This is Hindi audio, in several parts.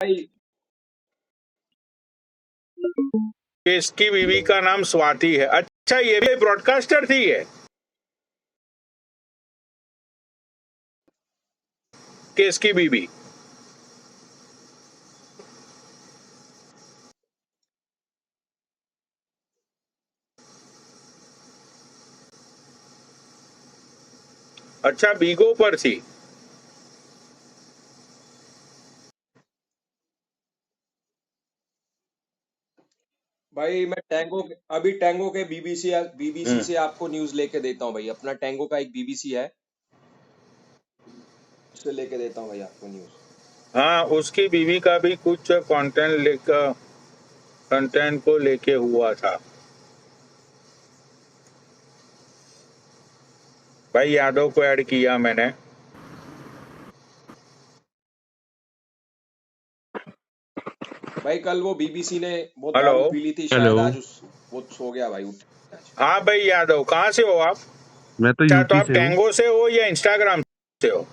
भाई कि इसकी बीवी का नाम स्वाति है। अच्छा, ये भी ब्रॉडकास्टर थी ये, कि इसकी बीवी। अच्छा, बीगो पर थी। भाई मैं अभी टैंगो के बीबीसी हम्म। से आपको न्यूज लेके देता हूँ भाई। अपना टैंगो का एक बीबीसी है, उससे लेके देता हूँ भाई आपको न्यूज। हाँ, उसकी बीवी का भी कुछ कंटेंट को लेके हुआ था। भाई यादव को ऐड किया मैंने। भाई कल वो बीबीसी ने बहुत हेलो। दारू पी ली थी, हेलो। शायद आज वो सो गया भाई, उठ आज। हाँ भाई यादव, कहाँ से हो आप? मैं तो अच्छा, तो यूपी आप से हूँ। टैंगो से हो या इंस्टाग्राम से हो?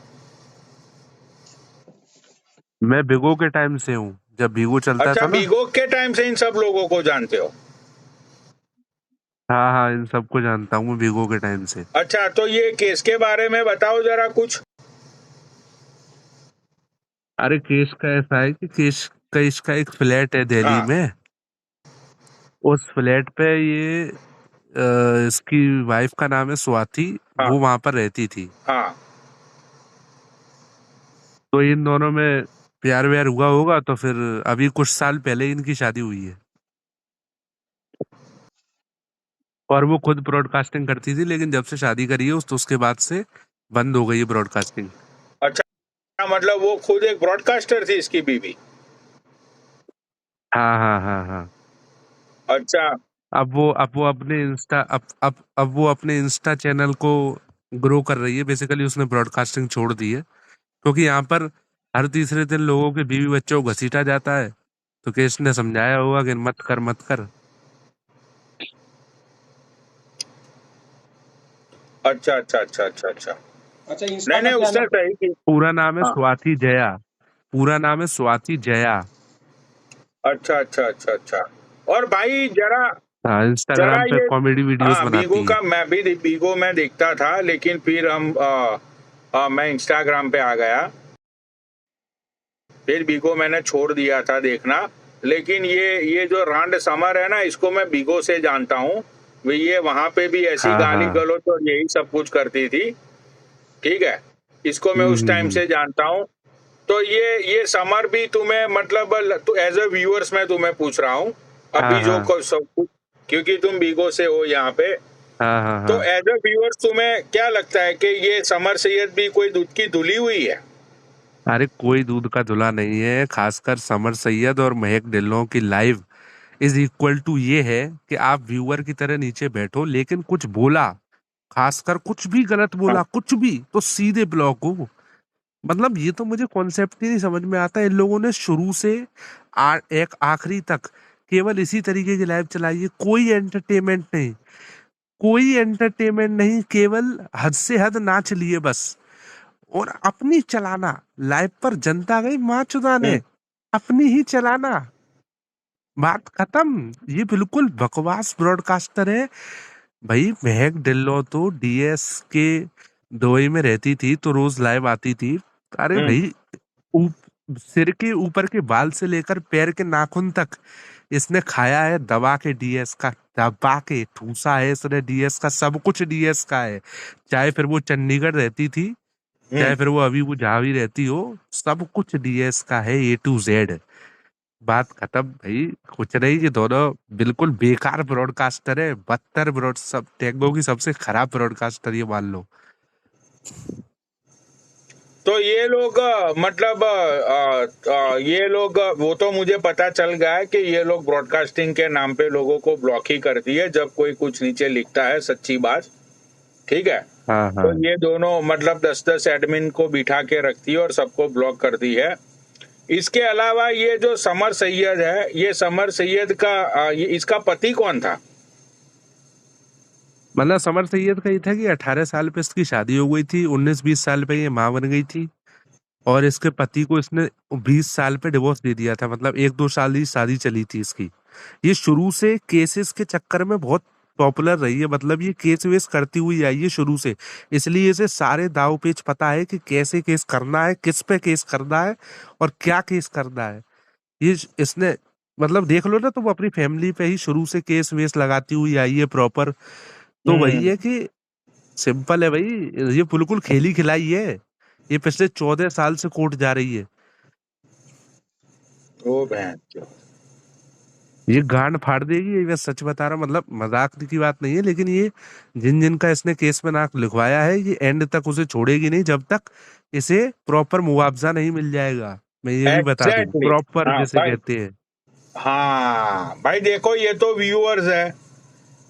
मैं बिगो के टाइम से हूँ, जब बिगो चलता अच्छा, था ना। बीगो के टाइम से इन सब लोगों को जानते हो? हाँ हाँ, इन सबको जानता हूँ मैं बिगो के टाइम से। अच्छा, तो ये केस के बारे में बताओ जरा कुछ। अरे केस का ऐसा है कि केस का एक फ्लैट है दिल्ली हाँ में। उस फ्लैट पे ये इसकी वाइफ का नाम है स्वाति। हाँ वो वहां पर रहती थी। हाँ। तो इन दोनों में प्यार व्यार हुआ होगा, तो फिर अभी कुछ साल पहले इनकी शादी हुई है। और वो खुद ब्रॉडकास्टिंग करती थी, लेकिन जब से शादी करी है तो उसके बाद से बंद हो गई है ब्रॉडकास्टिंग। अच्छा, मतलब वो खुद एक ब्रॉडकास्टर थी इसकी बीवी? हाँ हाँ हाँ हाँ। अच्छा। अब वो अपने इंस्टा अब वो अपने इंस्टा चैनल को ग्रो कर रही है। बेसिकली उसने ब्रॉडकास्टिंग छोड़ दी है, क्योंकि यहाँ पर हर तीसरे दिन लोगों के बीवी बच्चों को घसीटा जाता है। तो केस ने समझाया होगा कि मत कर मत कर। अच्छा अच्छा अच्छा अच्छा अच्छा। अच्छा, इंस्टा नहीं का नहीं, क्या उसने नाम? सही की। पूरा नाम है हाँ। स्वाति जया। पूरा नाम है स्वाति जया। अच्छा अच्छा अच्छा अच्छा। और भाई जरा हाँ, जरा इंस्टाग्राम पे ये, कॉमेडी वीडियोस हाँ, बीगो बनाती है। का मैं भी बीगो में देखता था, लेकिन फिर मैं इंस्टाग्राम पे आ गया। फिर बीगो मैंने छोड़ दिया था देखना। लेकिन ये जो रांड समर है ना, इसको मैं बीगो से जानता हूँ। ये वहां पे भी ऐसी हाँ गाली हाँ। गलौज और यही सब कुछ करती थी। ठीक है, इसको मैं उस टाइम हम्म। से जानता हूँ। तो ये समर भी तुम्हें, मतलब तो एज अ व्यूअर्स मैं तुम्हें पूछ रहा हूँ हाँ अभी जो हाँ सब कुछ, क्योंकि तुम बीगो से हो यहाँ पे। हाँ हाँ तो हाँ। एज अ व्यूअर्स तुम्हें क्या लगता है कि ये समर सैयद भी कोई दूध की धुली हुई है? अरे कोई दूध का धुला नहीं है। खासकर समर सैयद और महक ढिल्लों की लाइव इज इक्वल टू ये है कि आप व्यूअर की तरह नीचे बैठो, लेकिन कुछ बोला, खासकर कुछ भी गलत हाँ बोला कुछ भी, तो सीधे ब्लॉक हो। मतलब ये तो मुझे कॉन्सेप्ट ही नहीं समझ में आता। इन लोगों ने शुरू से एक आखिरी तक केवल इसी तरीके की लाइव चलाई है। कोई एंटरटेनमेंट नहीं, कोई एंटरटेनमेंट नहीं, केवल हद से हद नाच लिए बस। और अपनी चलाना, लाइव पर जनता गई माँ चुदाने, हम्म, अपनी ही चलाना, बात खत्म। ये बिल्कुल बकवास ब्रॉडकास्टर है। भाई महक डिल्लो तो डीएस के दुबई में रहती थी, तो रोज लाइव आती थी। अरे हम्म, भाई, सिर के ऊपर के बाल से लेकर पैर के नाखून तक इसने खाया है दबा के डीएस का। दबा के ठूसा है इसने डीएस का, सब कुछ डीएस का है। चाहे फिर वो चंडीगढ़ रहती थी, हम्म। चाहे फिर वो अभी वो जहाँ भी रहती हो, सब कुछ डीएस का है, ए टू जेड। बात खत्म भाई। कुछ नहीं, ये दोनों बिल्कुल बेकार ब्रॉडकास्टर है, बदतर ब्रॉड, सब टेक्नो की सबसे खराब ब्रॉडकास्टर ये मान लो। तो ये लोग मतलब ये लोग वो तो मुझे पता चल गया है कि ये लोग ब्रॉडकास्टिंग के नाम पे लोगों को ब्लॉक ही करती है जब कोई कुछ नीचे लिखता है सच्ची बात। ठीक है। हाँ तो हाँ। ये दोनों मतलब 10-10 एडमिन को बिठा के रखती है और सबको ब्लॉक करती है। इसके अलावा ये जो समर सैयद है, ये समर सैयद का ये इसका पति कौन था? मतलब समर सैयद का ये था कि 18 साल पे इसकी शादी हो गई थी, 19-20 साल पे ये माँ बन गई थी। और इसके पति को इसने 20 साल पे डिवोर्स दे दिया था, मतलब 1-2 साल ही शादी चली थी इसकी। ये शुरू से केसेस के चक्कर में बहुत पॉपुलर रही है, मतलब ये केस वेस करती हुई आई है शुरू से। इसलिए इसे सारे दाव पेच पता है कि कैसे केस करना है, किस पे केस करना है और क्या केस करना है। ये इसने मतलब देख लो ना, तो वो अपनी फैमिली पे ही शुरू से केस वेस लगाती हुई आई है प्रॉपर। तो वही है कि सिंपल है भाई, ये बिल्कुल खेली खिलाई है। ये पिछले 14 साल से कोर्ट जा रही है। ओ बहन चो। ये गांड फाड़ देगी, ये मैं सच बता रहा हूं, मतलब मजाक की बात नहीं है। लेकिन ये जिन जिन का इसने केस में नाक लिखवाया है, ये एंड तक उसे छोड़ेगी नहीं जब तक इसे प्रॉपर मुआवजा नहीं मिल जाएगा। मैं ये भी बता दूं, एग्जैक्टली। प्रॉपर हाँ जिसे भाई, कहते हैं। हाँ भाई देखो, ये तो व्यूअर्स है,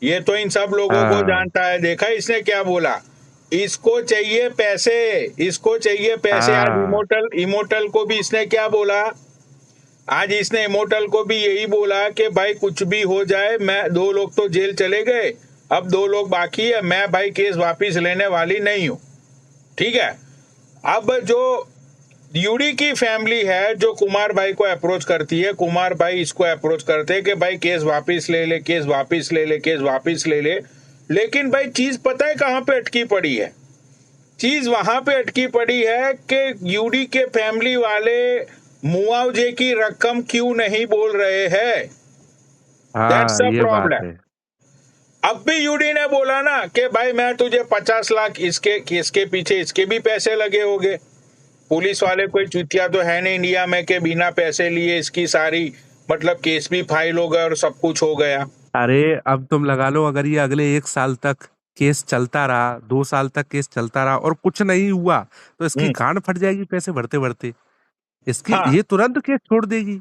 ये तो इन सब लोगों को हाँ जानता है। देखा इसने क्या बोला, इसको चाहिए पैसे, इसको चाहिए पैसे। आज हाँ इमोटल इमोटल को भी इसने क्या बोला, आज इसने इमोटल को भी यही बोला कि भाई कुछ भी हो जाए, मैं 2 लोग तो जेल चले गए, अब 2 लोग बाकी है, मैं भाई केस वापिस लेने वाली नहीं हूं। ठीक है। अब जो यूडी की फैमिली है, जो कुमार भाई को अप्रोच करती है, कुमार भाई इसको अप्रोच करते हैं कि भाई केस वापिस ले ले, केस वापिस ले ले, केस वापिस ले ले। लेकिन भाई चीज पता है कहां पे अटकी पड़ी है? चीज वहां पे अटकी पड़ी है कि यूडी के फैमिली वाले मुआवजे की रकम क्यों नहीं बोल रहे हैं। दैट्स हाँ, द ये बात प्रॉब्लम। है। अब भी यूडी ने बोला ना कि भाई मैं तुझे 50 लाख, इसके केस के पीछे इसके भी पैसे लगे होंगे। पुलिस वाले कोई चुतिया तो है नहीं इंडिया में कि बिना पैसे लिए इसकी सारी मतलब केस भी फाइल हो गया और सब कुछ हो गया। अरे अब तुम लगा लो, अगर ये अगले 1 साल तक केस चलता रहा, 2 साल तक केस चलता रहा और कुछ नहीं हुआ, तो इसकी हम्म। गांड फट जाएगी पैसे भरते भरते। इसकी हाँ, ये तुरंत केस छोड़ देगी।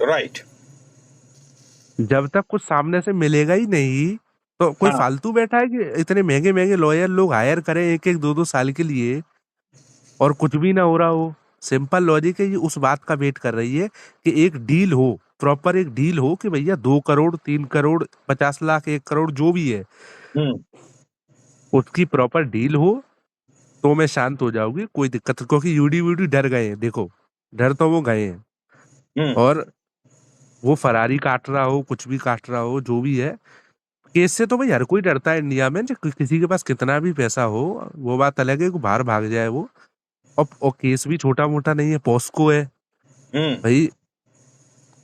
राइट। जब तक कुछ सामने से मिलेगा ही नहीं, तो कोई हाँ। फालतू बैठा है कि इतने महंगे महंगे लॉयर लोग हायर करें 1-1, 2-2 साल के लिए और कुछ भी ना हो रहा हो। सिंपल लॉजिक है, ये उस बात का वेट कर रही है कि एक डील हो, प्रॉपर एक डील हो कि भैया 2 करोड़, 3 करोड़, 50 लाख, 1 करोड़ जो भी है, हम्म। उसकी प्रॉपर डील हो तो मैं शांत हो जाऊंगी, कोई दिक्कत। क्योंकि यूडी वूडी डर गए हैं, देखो डर तो वो गए हैं। हम्म। और वो फरारी काट रहा हो, कुछ भी काट रहा हो, जो भी है, केस से तो भाई हर कोई डरता है इंडिया में। किसी के पास कितना भी पैसा हो, वो बात अलग है कि बाहर भाग जाए वो। और केस भी छोटा मोटा नहीं है, पॉस्को है हम्म। भाई।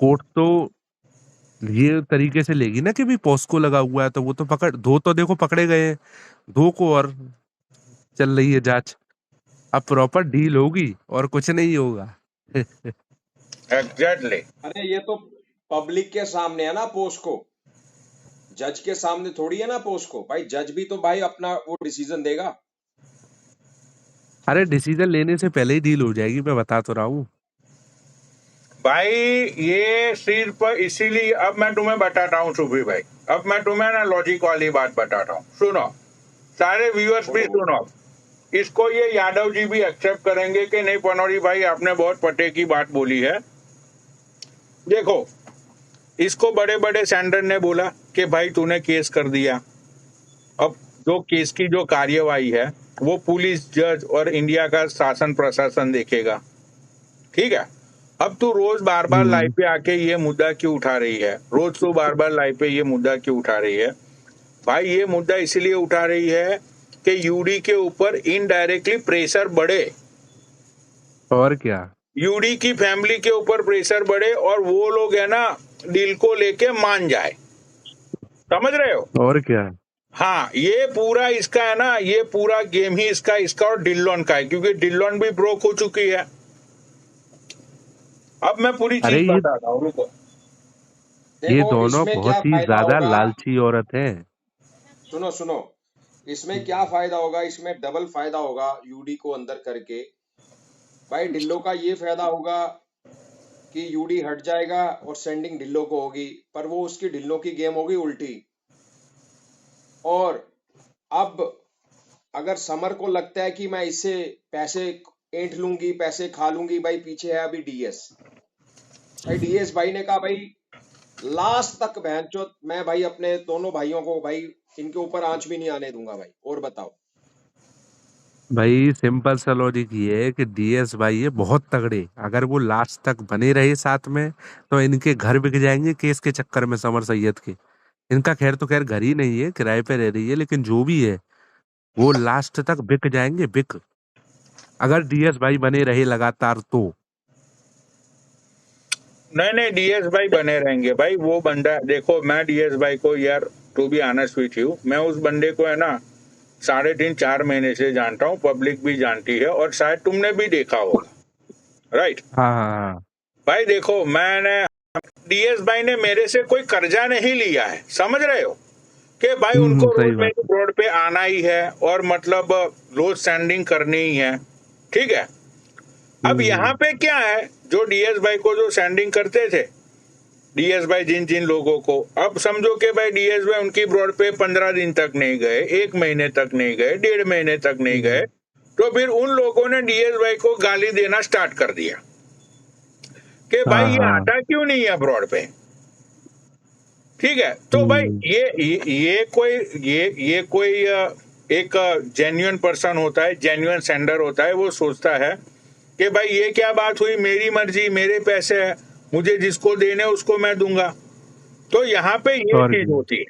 कोर्ट तो ये तरीके से लेगी ना कि भी पॉस्को लगा हुआ है, तो वो तो पकड़ दो, तो देखो पकड़े गए हैं, 2 को और चल रही है जांच। अब प्रॉपर डील होगी और कुछ नहीं होगा। एग्जैक्टली। अरे ये तो पब्लिक के सामने है ना पोस्को, जज के सामने थोड़ी है ना पोस्को भाई। जज भी तो भाई अपना वो डिसीजन देगा। अरे डिसीजन लेने से पहले ही डील हो जाएगी, मैं बता तो रहा हूँ। भाई ये सिर्फ इसीलिए, अब मैं तुम्हें बताता हूँ सुबी भाई, अब मैं तुम्हें ना लॉजिक वाली बात बताता हूँ, सुनो, सारे व्यूअर्स भी बोलो बोलो। सुनो। इसको ये यादव जी भी एक्सेप्ट करेंगे कि नहीं पनौरी भाई आपने बहुत पते की बात बोली है। देखो, इसको बड़े बड़े सेंडर ने बोला कि भाई तूने केस कर दिया, अब जो केस की जो कार्यवाही है वो पुलिस, जज और इंडिया का शासन प्रशासन देखेगा। ठीक है। अब तू रोज बार बार लाइव पे आके ये मुद्दा क्यों उठा रही है? रोज तू बार बार लाइव पे ये मुद्दा क्यों उठा रही है? भाई ये मुद्दा इसलिए उठा रही है कि यूडी के ऊपर इनडायरेक्टली प्रेशर बढ़े, और क्या। यूडी की फैमिली के ऊपर प्रेशर बढ़े और वो लोग है ना डील को लेके मान जाए। समझ रहे हो? और क्या। हाँ, ये पूरा इसका है ना, ये पूरा गेम ही इसका और डिल्लॉन का है, क्योंकि डिल्लॉन भी ब्रोक हो चुकी है। अब मैं पूरी अरे चीज बताता हूँ, रुको। ये देखो दोनों इसमें क्या बहुत ही फायदा ज्यादा होगा, लालची औरत है। सुनो सुनो, इसमें क्या फायदा होगा, इसमें डबल फायदा होगा यूडी को अंदर करके। भाई ढिल्लो का ये फायदा होगा कि यूडी हट जाएगा और सेंडिंग ढिल्लो को होगी, पर वो उसकी ढिल्लो की गेम होगी उल्टी। और अब अगर समर को लगता है कि मैं इससे पैसे ऐंठ लूंगी, पैसे खा लूंगी, भाई पीछे है अभी डीएस। भाई डीएस भाई ने कहा भाई लास्ट तक बहनचोद मैं भाई अपने दोनों भाइयों को भाई इनके ऊपर आंच भी नहीं आने दूंगा भाई। और बताओ, भाई सिंपल सा लॉजिक ये है कि डीएस भाई ये बहुत तगड़े, अगर वो लास्ट तक बने रहे साथ में तो इनके घर बिक जाएंगे केस के चक्कर में समर सैयद के। इनका खैर तो खैर घर ही नहीं है, किराए पे रह रही है, लेकिन जो भी है वो लास्ट तक बिक जाएंगे, बिक, अगर डीएस भाई बने रहे लगातार तो। नहीं नहीं, डीएस भाई बने रहेंगे भाई। वो बंदा देखो, मैं डीएस भाई को यार, to be honest with you, मैं उस बंदे को है ना 3.5-4 महीने से जानता हूँ, पब्लिक भी जानती है, और शायद तुमने भी देखा होगा, राइट। हाँ हाँ हाँ। भाई देखो, मैंने, डीएस भाई ने मेरे से कोई कर्जा नहीं लिया है, समझ रहे हो, कि भाई उनको सही रोज बात मेरी रोड पे आना ही है और मतलब रोज सैंडिंग करनी ही है, ठीक है। है। अब यहाँ पे क्या है, जो डीएस भाई को जो सैंडिंग करते थे, डीएस भाई जिन जिन लोगों को, अब समझो कि भाई डीएस भाई उनकी ब्रॉड पे 15 दिन तक नहीं गए, 1 महीने तक नहीं गए, 1.5 महीने तक नहीं गए, तो फिर उन लोगों ने डीएस भाई को गाली देना स्टार्ट कर दिया कि भाई हाँ ये हाँ। आता क्यों नहीं है ब्रॉड पे, ठीक है। तो भाई हम्म, ये कोई एक जेन्युइन पर्सन होता है, जेन्युइन सेंडर होता है, वो सोचता है कि भाई ये क्या बात हुई, मेरी मर्जी, मेरे पैसे है, मुझे जिसको देने उसको मैं दूंगा। तो यहाँ पे ये और चीज क्या। होती है,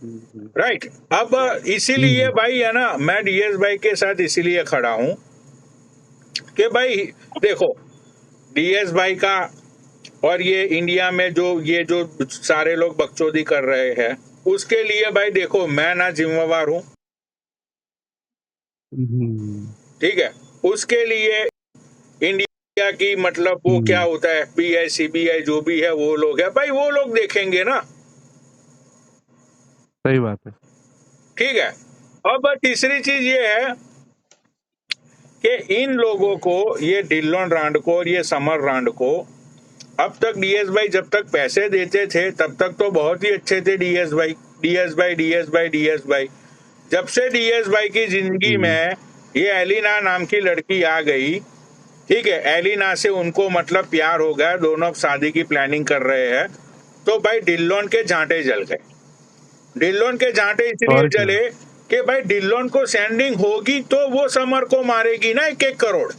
हम्म, राइट। अब इसीलिए हम्म, भाई है ना, मैं डीएस भाई के साथ इसीलिए खड़ा हूं कि भाई देखो, डीएस भाई का, और ये इंडिया में ये जो सारे लोग बकचोदी कर रहे हैं, उसके लिए भाई देखो, मैं ना जिम्मेवार हूं, हम्म, ठीक है। उसके लिए इंडिया की मतलब वो क्या हम्म, होता है, एफबीआई सीबीआई जो भी है वो लोग है भाई, वो लोग देखेंगे ना, सही बात है। ठीक है। अब तीसरी चीज ये है कि इन लोगों को, ये डिल्लन रांड को और ये समर रांड को, अब तक डीएस भाई जब तक पैसे देते थे तब तक तो बहुत ही अच्छे थे डीएस भाई, डीएस भाई, डीएस भाई, डीएस भाई। जब से डीएस भाई की जिंदगी हम्म, में ये एलिना नाम की लड़की आ गई, ठीक है, एलिना से उनको मतलब प्यार हो गया, दोनों अब शादी की प्लानिंग कर रहे हैं, तो भाई डिल्लोन के झांटे जल गए। डिल्लोन के झांटे इसलिए और क्या। जले कि भाई डिल्लोन को सेंडिंग होगी तो वो समर को मारेगी ना 1-1 करोड़।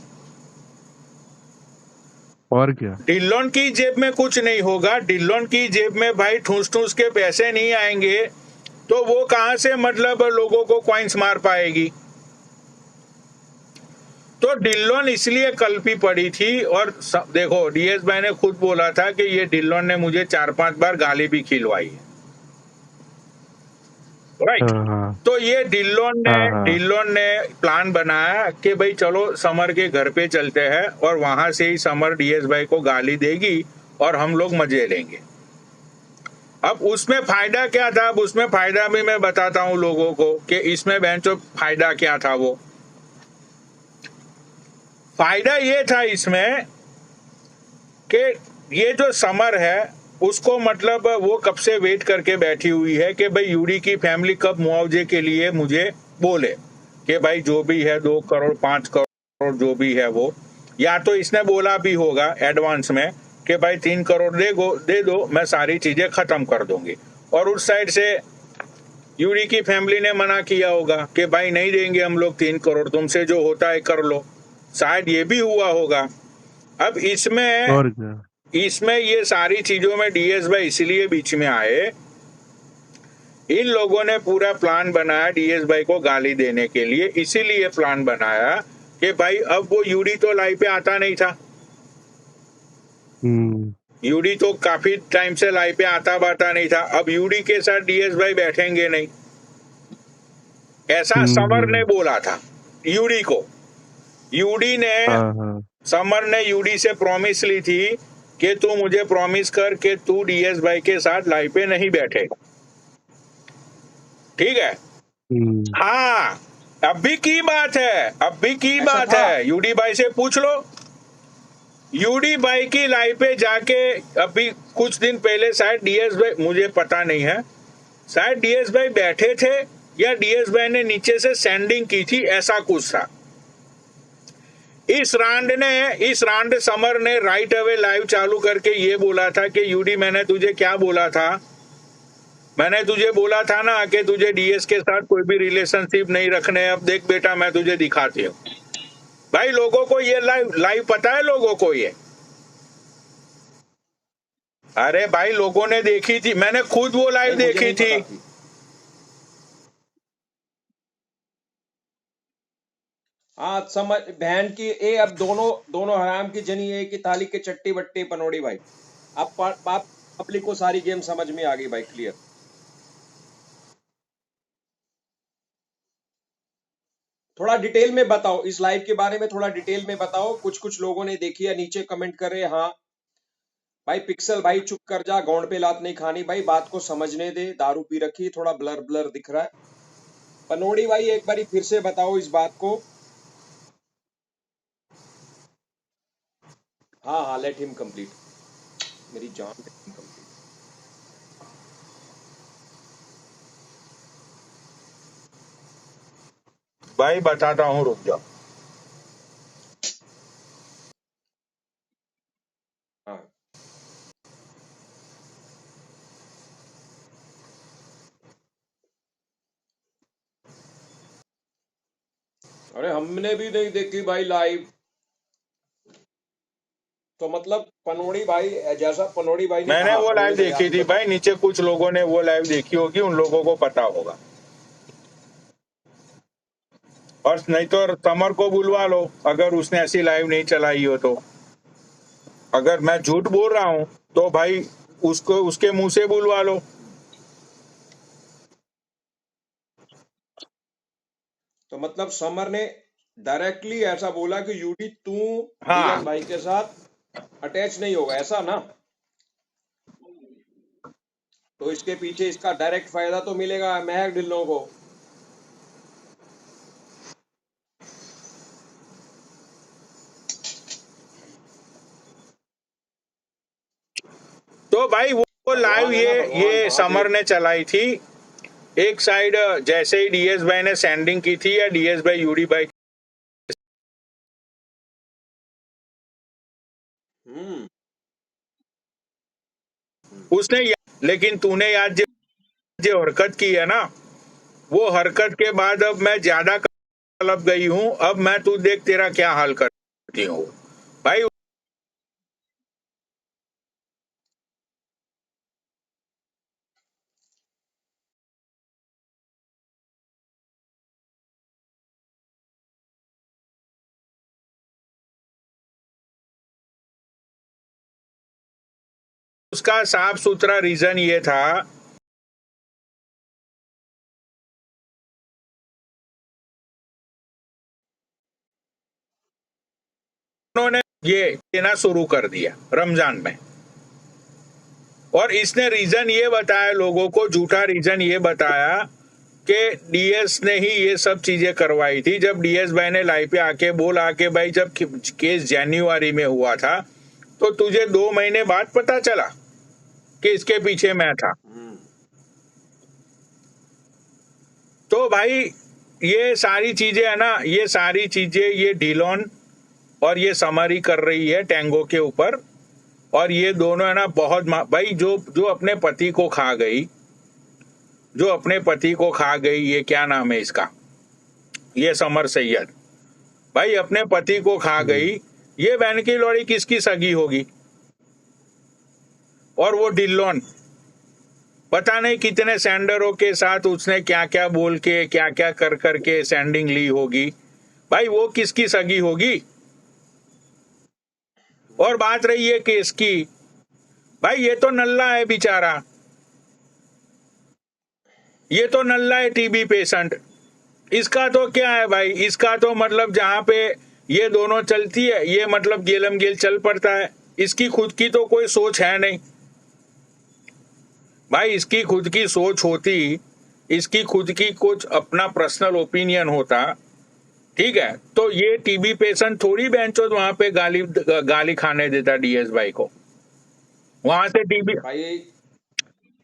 और क्या। डिल्लोन की जेब में कुछ नहीं होगा, डिल्लोन की जेब में भाई ठूस ठूस के पैसे नहीं आएंगे, तो वो कहां से मतलब लोगों को कॉइन्स मार पाएगी। तो डिल्लोन इसलिए कल्पी पड़ी थी, और देखो डीएस भाई ने खुद बोला था कि ये डिल्लोन ने मुझे 4-5 बार गाली भी खिलवाई है, राइट। हाँ हाँ तो ये डिल्लोन ने हाँ हाँ। डिल्लोन ने प्लान बनाया कि भाई चलो समर के घर पे चलते हैं, और वहां से ही समर डीएस भाई को गाली देगी और हम लोग मजे लेंगे। अब उसमें फायदा क्या था, अब उसमें फायदा भी मैं बताता हूँ लोगों को कि इसमें बेंचो फायदा क्या था। वो फायदा ये था इसमें कि ये जो समर है उसको मतलब वो कब से वेट करके बैठी हुई है कि भाई यूडी की फैमिली कब मुआवजे के लिए मुझे बोले कि भाई जो भी है 2 करोड़ 5 करोड़ जो भी है वो, या तो इसने बोला भी होगा एडवांस में कि भाई 3 करोड़ दे दो, मैं सारी चीजें खत्म कर दूंगी, और उस साइड से यूडी की फैमिली ने मना किया होगा कि भाई नहीं देंगे हम लोग 3 करोड़, तुमसे जो होता है कर लो, शायद ये भी हुआ होगा। अब इसमें और क्या। इसमें ये सारी चीजों में डीएस भाई इसलिए बीच में आए, इन लोगों ने पूरा प्लान बनाया डीएस भाई को गाली देने के लिए, इसीलिए प्लान बनाया कि भाई अब वो यूडी तो लाइव पे आता नहीं था, हम्म, यूडी तो काफी टाइम से लाइव पे आता बाता नहीं था, अब यूडी के साथ डीएस भाई बैठेंगे नहीं, ऐसा समर ने हम्म, बोला था यूडी को। यूडी ने हाँ हाँ। समर ने यूडी से प्रॉमिस ली थी कि तू मुझे प्रॉमिस कर कि तू डीएस भाई के साथ लाइव पे नहीं बैठे, ठीक है। हम्म, हाँ, अभी की बात है, अभी की ऐसा बात था। है, यूडी भाई से पूछ लो। यूडी भाई की लाइव पे जाके अभी कुछ दिन पहले शायद डीएस भाई, मुझे पता नहीं है, शायद डीएस भाई बैठे थे या डीएस भाई ने नीचे से सेंडिंग की थी, ऐसा कुछ था। इस रांड समर ने राइट अवे लाइव चालू करके ये बोला था कि यूडी मैंने तुझे क्या बोला था मैंने तुझे बोला था ना कि तुझे डीएस के साथ कोई भी रिलेशनशिप नहीं रखने। अब देख बेटा, मैं तुझे दिखाती हूँ। भाई लोगों को ये लाइव लाइव पता है, लोगों को ये, अरे भाई लोगों ने देखी थी, मैंने खुद वो लाइव नहीं मुझे देखी नहीं थी। पता थी। हाँ समझ बहन की ए, अब दोनों दोनों हराम की जनी एक की थाली के चट्टी बट्टी पनोड़ी भाई। अब पब्लिक को सारी गेम समझ में आ गई भाई, क्लियर। थोड़ा डिटेल में बताओ इस लाइव के बारे में, थोड़ा डिटेल में बताओ। कुछ कुछ लोगों ने देखी है, नीचे कमेंट कर रहे हैं। हाँ भाई पिक्सल भाई चुप कर जा, गौंड पे लात नहीं खानी भाई, बात को समझने दे। दारू पी रखी, थोड़ा ब्लर ब्लर दिख रहा है। पनोड़ी भाई एक बारी फिर से बताओ इस बात को। हाँ हाँ लेट हिम कंप्लीट, मेरी जान लेट हिम कंप्लीट। भाई बताता हूँ, रुक जाओ। हाँ अरे हमने भी नहीं देखी भाई लाइव। तो मतलब पनोड़ी भाई, जैसा पनोड़ी भाई ने मैंने कहा वो लाइव बोल दे यार, देखी थी बता। भाई, नीचे कुछ लोगों ने वो लाइव देखी होगी, उन लोगों को पता होगा। और नहीं तो समर को बुलवा लो, अगर उसने ऐसी लाइव नहीं चलाई हो तो। अगर मैं झूठ बोल रहा हूँ तो भाई उसको उसके मुंह से बुलवा लो। तो मतलब समर ने डायरेक्टली ऐसा बोला कि यूडी तू डीएस हाँ, भाई के साथ अटैच नहीं होगा, ऐसा ना? तो इसके पीछे इसका डायरेक्ट फायदा तो मिलेगा महक ढिल्लों को। तो भाई वो लाइव भगवान है ना, भगवान ये समर महादेव। ने चलाई थी। एक साइड जैसे ही डीएस भाई ने सेंडिंग की थी, या डीएस भाई यूडी भाई, हम्म उसने लेकिन तूने याद जो हरकत की है ना, वो हरकत के बाद अब मैं ज्यादा कलब गई हूँ। अब मैं तू देख तेरा क्या हाल करती हूँ भाई। उसका साफ सुथरा रीजन ये था, उन्होंने ये देना शुरू कर दिया रमजान में। और इसने रीजन ये बताया लोगों को, झूठा रीजन ये बताया कि डीएस ने ही ये सब चीजें करवाई थी। जब डीएस भाई ने लाइव पे आके बोला कि भाई जब केस जनवरी में हुआ था तो तुझे 2 महीने बाद पता चला कि इसके पीछे मैं था। हम्म तो भाई ये सारी चीजें है ना, ये सारी चीजें ये ढिलोन और ये समरी कर रही है टैंगो के ऊपर। और ये दोनों है ना बहुत भाई जो जो अपने पति को खा गई, जो अपने पति को खा गई, ये क्या नाम है इसका, ये समर सैयद भाई अपने पति को खा गई। ये बहन की लौड़ी किसकी सगी होगी? और वो डिल्लोन पता नहीं कितने सेंडरों के साथ उसने क्या क्या बोल के, क्या क्या कर करके सेंडिंग ली होगी। भाई वो किसकी सगी होगी? और बात रही है केस की, भाई ये तो नल्ला है बेचारा, ये तो नल्ला है टीबी पेशेंट। इसका तो क्या है भाई, इसका तो मतलब जहां पे ये दोनों चलती है, ये मतलब गेलम गेल चल पड़ता है। इसकी खुद की तो कोई सोच है नहीं भाई। इसकी खुद की सोच होती, इसकी खुद की कुछ अपना पर्सनल ओपिनियन होता, ठीक है, तो ये टीबी पेशेंट थोड़ी बेंचो वहां पे गाली खाने देता डीएस भाई को। वहां से टीबी भाई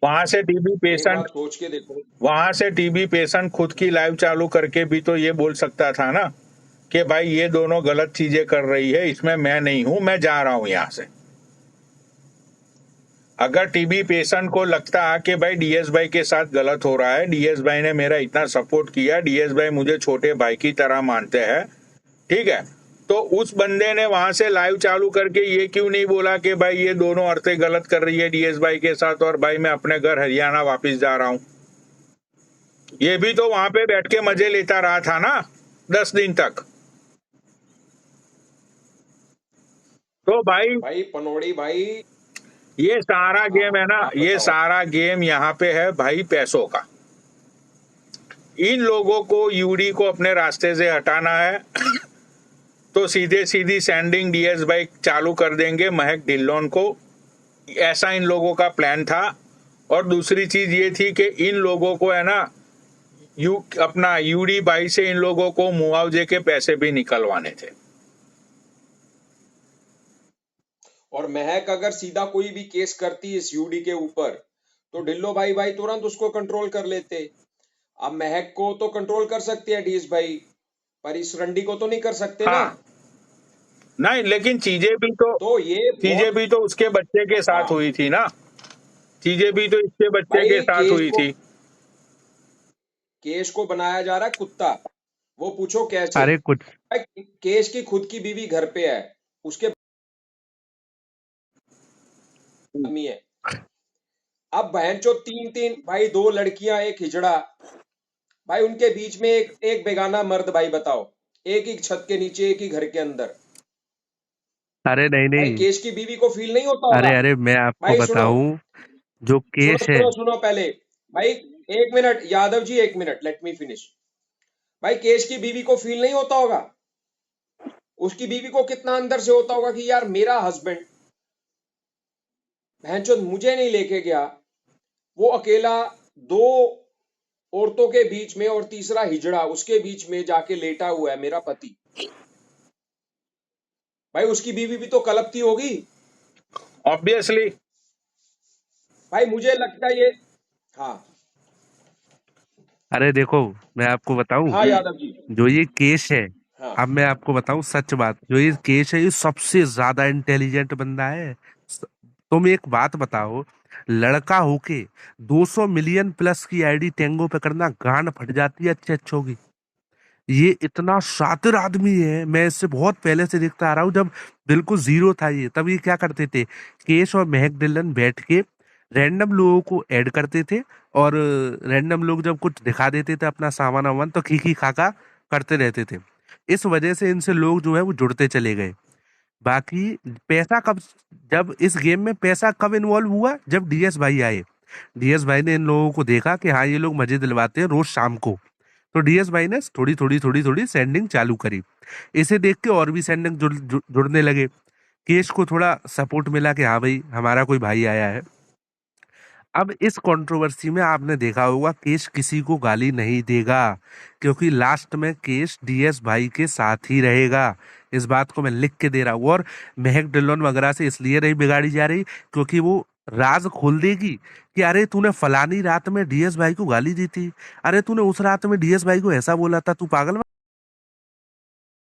वहां से टीबी एक पेशेंट बात सोच के देखो। वहां से टीबी पेशेंट खुद की लाइव चालू करके भी तो ये बोल सकता था ना कि भाई ये दोनों गलत चीजें कर रही है, इसमें मैं नहीं हूं, मैं जा रहा हूं यहां से। अगर टीबी पेशेंट को लगता है कि भाई डीएस भाई के साथ गलत हो रहा है, डीएस भाई ने मेरा इतना सपोर्ट किया, डीएस भाई मुझे छोटे भाई की तरह मानते हैं, ठीक है, तो उस बंदे ने वहां से लाइव चालू करके ये क्यों नहीं बोला कि भाई ये दोनों औरतें गलत कर रही है डीएस भाई के साथ और भाई मैं अपने घर हरियाणा वापस जा रहा हूं। ये भी तो वहां पे बैठ के मजे लेता रहा था ना 10 दिन तक। तो भाई पनौड़ी भाई, ये सारा गेम है ना, आप ये बताओ। सारा गेम यहाँ पे है भाई पैसों का। इन लोगों को यूडी को अपने रास्ते से हटाना है तो सीधे सीधी सैंडिंग डीएस बाइक चालू कर देंगे महक ढिल्लोन को, ऐसा इन लोगों का प्लान था। और दूसरी चीज ये थी कि इन लोगों को है ना अपना यूडी बाई से इन लोगों को मुआवजे के पैसे भी निकलवाने थे। और महक अगर सीधा कोई भी केस करती इस यूडी के ऊपर तो ढिल्लो भाई तुरंत उसको कंट्रोल कर लेते। अब महक को तो कंट्रोल कर सकती है डीएस भाई, पर इस रंडी को तो नहीं कर सकते ना। हाँ नहीं, लेकिन तो ये चीजें भी तो उसके बच्चे के साथ हाँ हुई थी ना, चीजें भी तो इसके बच्चे के भाई, साथ हुई थी। केश को बनाया जा रहा है कुत्ता। वो पूछो कैसे। अरे कुछ भाई केश की खुद की बीवी घर पे है, उसके आदमी है। अब बहनचोद तीन भाई, 2 लड़कियां एक हिजड़ा, भाई उनके बीच में एक बेगाना मर्द, भाई बताओ, एक ही छत के नीचे एक ही घर के अंदर। अरे नहीं भाई नहीं, केश की बीवी को फील नहीं होता होगा। अरे मैं आपको भाई सुनो बताऊं, जो सुनो केस है, सुनो सुनो पहले। भाई एक मिनट यादव जी, एक मिनट, लेट मी फिनिश। भाई केश की बीवी को फील नहीं होता होगा, उसकी बीवी को कितना अंदर से होता होगा कि यार मेरा हस्बैंड बहनचोद मुझे नहीं लेके गया, वो अकेला 2 औरतों के बीच में और तीसरा हिजड़ा उसके बीच में जाके लेटा हुआ है मेरा पति। भाई उसकी बीवी भी तो कलपती होगी। ऑब्वियसली। भाई मुझे लगता है ये, हाँ अरे देखो मैं आपको बताऊं, हाँ यादव जी, जो ये केस है, हाँ अब मैं आपको बताऊं सच बात, जो ये केस है ये सबसे ज्यादा इंटेलिजेंट बंदा है। तुम एक बात बताओ, लड़का होके 200 मिलियन प्लस की आईडी टेंगो पे करना गांड फट जाती है अच्छे अच्छों की। ये इतना शातिर आदमी है, मैं इससे बहुत पहले से देखता आ रहा हूँ, जब बिल्कुल जीरो था ये, तब ये क्या करते थे, केश और महक डिलन बैठ के रैंडम लोगों को ऐड करते थे, और रैंडम लोग जब कुछ दिखा देते थे अपना सामान वामान तो खी खाका करते रहते थे। इस वजह से इनसे लोग जो है वो जुड़ते चले गए। बाकी पैसा कब, जब इस गेम में पैसा कब इन्वॉल्व हुआ, जब डीएस भाई आए। डीएस भाई ने इन लोगों को देखा कि हाँ ये लोग मजे दिलवाते हैं रोज शाम को, तो डीएस भाई ने थोड़ी थोड़ी सेंडिंग चालू करी। इसे देख के और भी सेंडिंग जुड़ने लगे। केश को थोड़ा सपोर्ट मिला कि हाँ भाई हमारा कोई भाई आया है। अब इस कंट्रोवर्सी में आपने देखा होगा केश किसी को गाली नहीं देगा, क्योंकि लास्ट में केश डीएस भाई के साथ ही रहेगा। इस बात को मैं लिख के दे रहा हूँ। और महक डिल्लोन वगैरह से इसलिए नहीं बिगाड़ी जा रही क्योंकि वो राज खोल देगी कि अरे तूने फलानी रात में डीएस भाई को गाली दी थी, अरे तूने उस रात में डीएस भाई को ऐसा बोला था, तू पागल